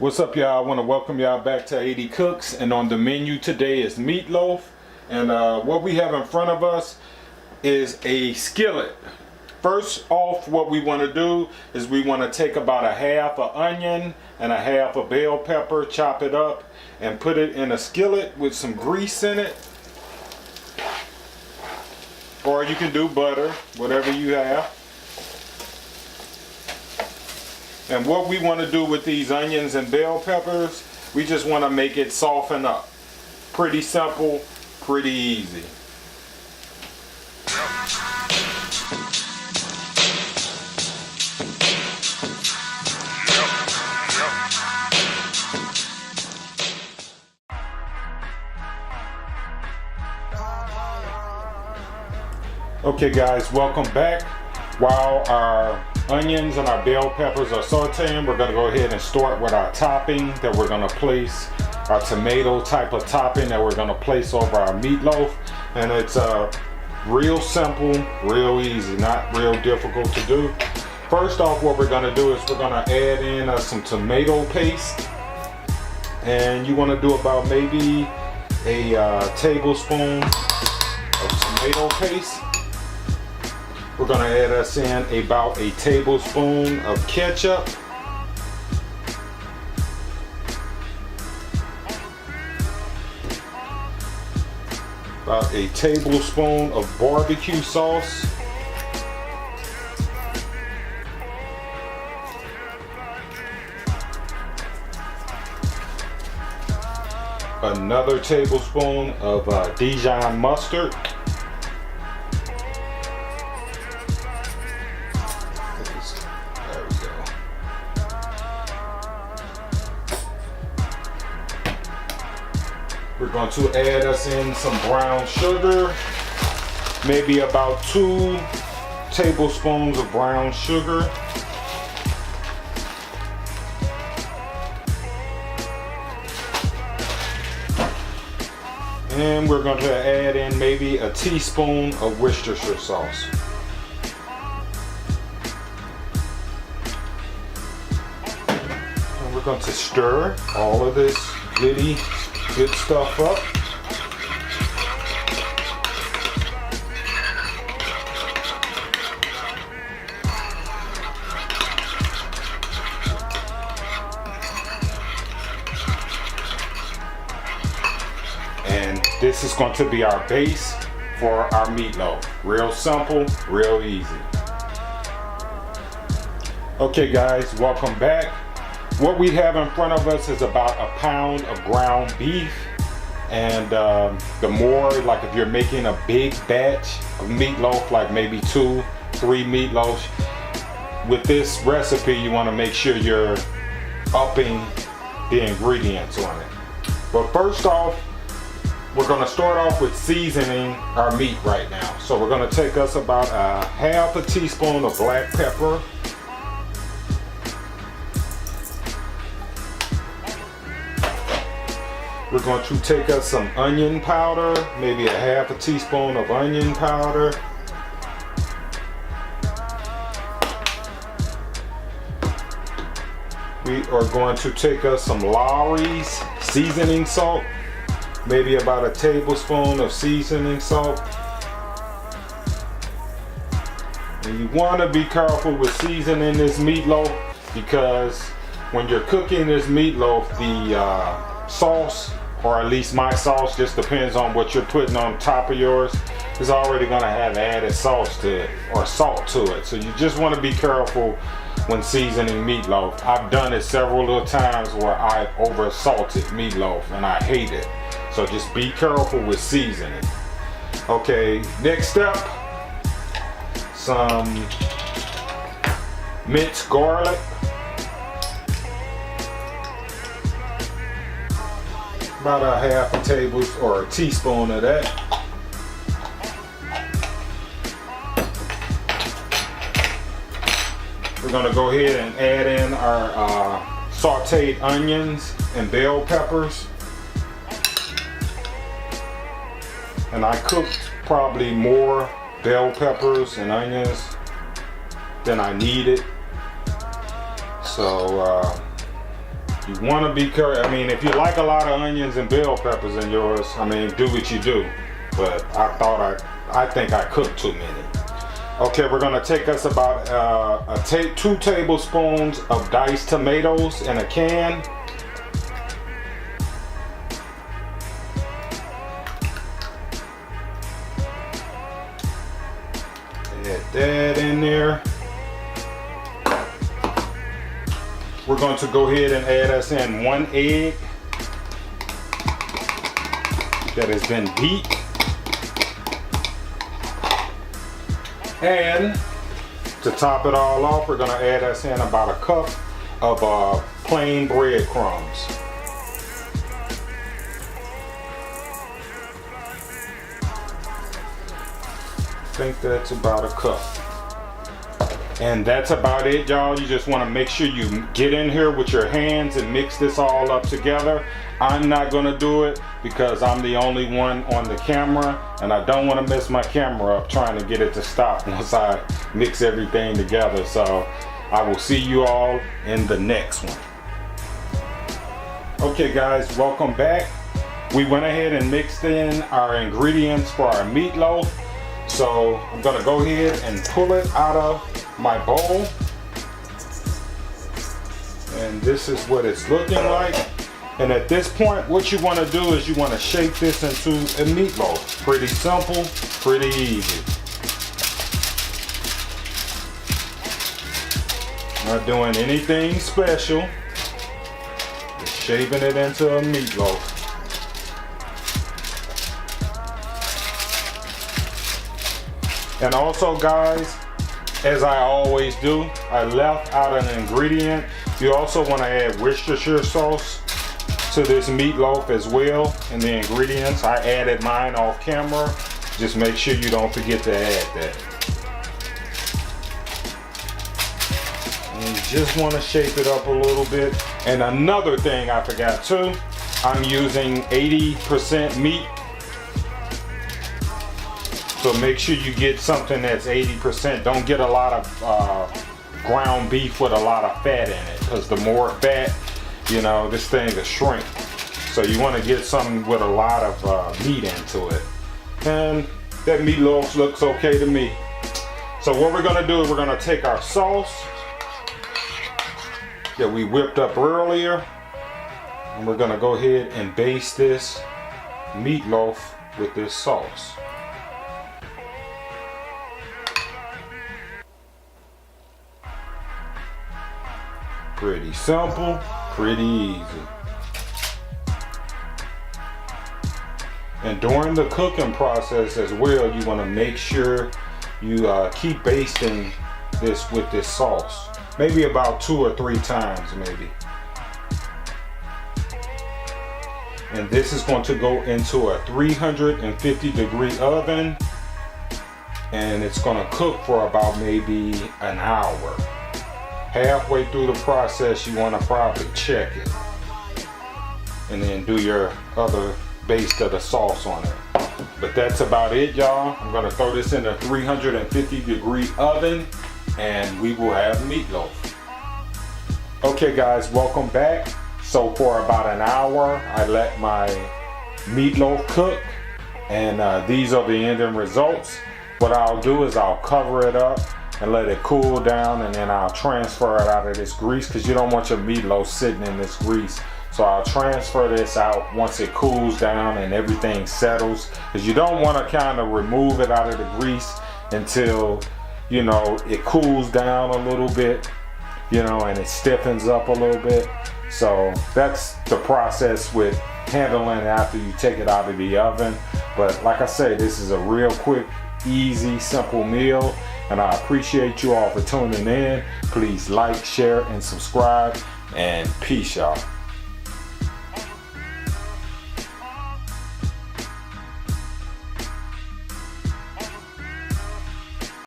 What's up, y'all? I want to welcome y'all back to 80 Cooks, and on the menu today is meatloaf. And what we have in front of us is a skillet. First off, what we want to do is we want to take about a half an onion and a half a bell pepper, chop it up, and put it in a skillet with some grease in it. Or you can do butter, whatever you have. And what we want to do with these onions and bell peppers, we just want to make it soften up. Pretty simple, pretty easy. Okay guys, welcome back. While our onions and our bell peppers are sauteing, we're going to go ahead and start with our topping that we're going to place, our tomato type of topping that we're going to place over our meatloaf. And it's real simple, real easy, not real difficult to do. First off, what we're going to do is we're going to add in some tomato paste. And you want to do about maybe a tablespoon of tomato paste. We're going to add us in about a tablespoon of ketchup. About a tablespoon of barbecue sauce. Another tablespoon of Dijon mustard. We're going to add us in some brown sugar, maybe about 2 tablespoons of brown sugar. And we're going to add in maybe a teaspoon of Worcestershire sauce. And we're going to stir all of this good stuff up. And this is going to be our base for our meatloaf. Real simple, real easy. Okay guys, welcome back. What we have in front of us is about a pound of ground beef, and the more, like if you're making a big batch of meatloaf, like maybe 2-3 meatloafs, with this recipe you want to make sure you're upping the ingredients on it. But first off, we're going to start off with seasoning our meat right now. So we're going to take us about a half a teaspoon of black pepper. We're going to take us some onion powder, maybe a half a teaspoon of onion powder. We are going to take us some Lawry's seasoning salt, maybe about a tablespoon of seasoning salt. And you want to be careful with seasoning this meatloaf, because when you're cooking this meatloaf, the sauce, or at least my sauce, just depends on what you're putting on top of yours, is already going to have added sauce to it, or salt to it. So you just want to be careful when seasoning meatloaf. I've done it several little times where I over salted meatloaf and I hate it. So just be careful with seasoning. Okay, next step, some minced garlic. About a half a tablespoon or a teaspoon of that. We're going to go ahead and add in our sauteed onions and bell peppers. And I cooked probably more bell peppers and onions than I needed. So You want to be careful. I mean, if you like a lot of onions and bell peppers in yours, I mean, do what you do. But I think I cooked too many. Okay, we're gonna take us about 2 tablespoons of diced tomatoes in a can. Add that in there. We're going to go ahead and add us in 1 egg that has been beat. And to top it all off, we're going to add us in about a cup of plain breadcrumbs. I think that's about a cup. And that's about it, y'all. You just want to make sure you get in here with your hands and mix this all up together. I'm not going to do it because I'm the only one on the camera, and I don't want to mess my camera up trying to get it to stop once I mix everything together. So I will see you all in the next one. Okay guys, welcome back. We went ahead and mixed in our ingredients for our meatloaf. So I'm going to go ahead and pull it out of my bowl, and this is what it's looking like. And at this point, what you want to do is you want to shape this into a meatloaf. Pretty simple, pretty easy. Not doing anything special, just shaping it into a meatloaf. And also guys, as I always do, I left out an ingredient. You also want to add Worcestershire sauce to this meatloaf as well in the ingredients. I added mine off camera. Just make sure you don't forget to add that. And you just want to shape it up a little bit. And another thing I forgot too, I'm using 80% meat. So make sure you get something that's 80%. Don't get a lot of ground beef with a lot of fat in it, because the more fat, you know, this thing will shrink. So you want to get something with a lot of meat into it. And that meatloaf looks okay to me. So what we're going to do is we're going to take our sauce that we whipped up earlier, and we're going to go ahead and baste this meatloaf with this sauce. Pretty simple, pretty easy. And during the cooking process as well, you want to make sure you keep basting this with this sauce. Maybe about 2 or 3 times maybe. And this is going to go into a 350-degree oven, and it's going to cook for about maybe an hour. Halfway through the process, you want to probably check it and then do your other base of the sauce on it. But that's about it, y'all. I'm going to throw this in a 350-degree oven, and we will have meatloaf. Okay guys, welcome back. So for about an hour, I let my meatloaf cook, and these are the ending results. What I'll do is I'll cover it up and let it cool down, and then I'll transfer it out of this grease, because you don't want your meatloaf sitting in this grease. So I'll transfer this out once it cools down and everything settles, because you don't want to kind of remove it out of the grease until, you know, it cools down a little bit, you know, and it stiffens up a little bit. So that's the process with handling it after you take it out of the oven. But like I say, this is a real quick, easy, simple meal. And I appreciate you all for tuning in. Please like, share, and subscribe. And peace, y'all.